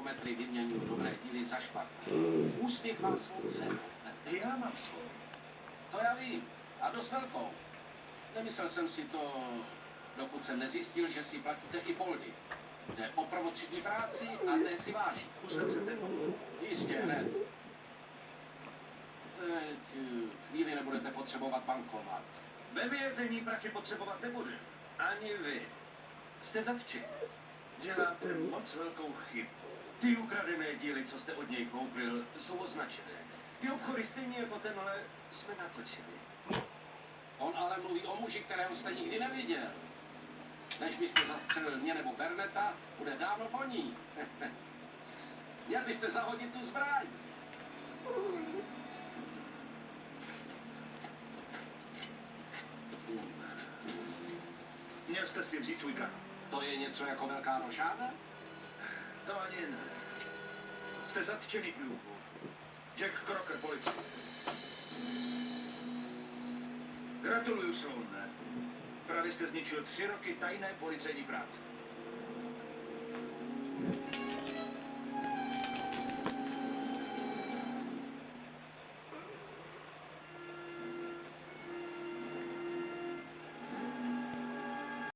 kilometry vyměňuju dobré díly za špatné. Úspěch má svou cenu. Já mám svou. To já vím. A dost velkou. Nemyslel jsem si to, dokud jsem nezjistil, že si platíte i poldy. Jde o prvotřídní práci a ne si váží. Už jsem se ten... Jistě, hned. Teď chvíli nebudete potřebovat bankomat. Ve vězení prachy potřebovat nebude. Ani vy. Jste zatčeni. Děláte moc velkou chybu. Ty ukradené díly, co jste od něj koupil, jsou označené. Ty obchody stejně jako tenhle jsme natočili. On ale mluví o muži, kterého jste nikdy neviděl. Než byste zastřelil mě nebo Berneta, bude dávno po ní. Měl byste zahodit tu zbraň. Měl jste si vzít svůj krach. To je něco jako velká rošáda? To ani ne. Jste zatčený k důvodu. Jack Crocker, policie. Gratuluju, Sloane. Právě jste zničil 3 roky tajné policejní práce.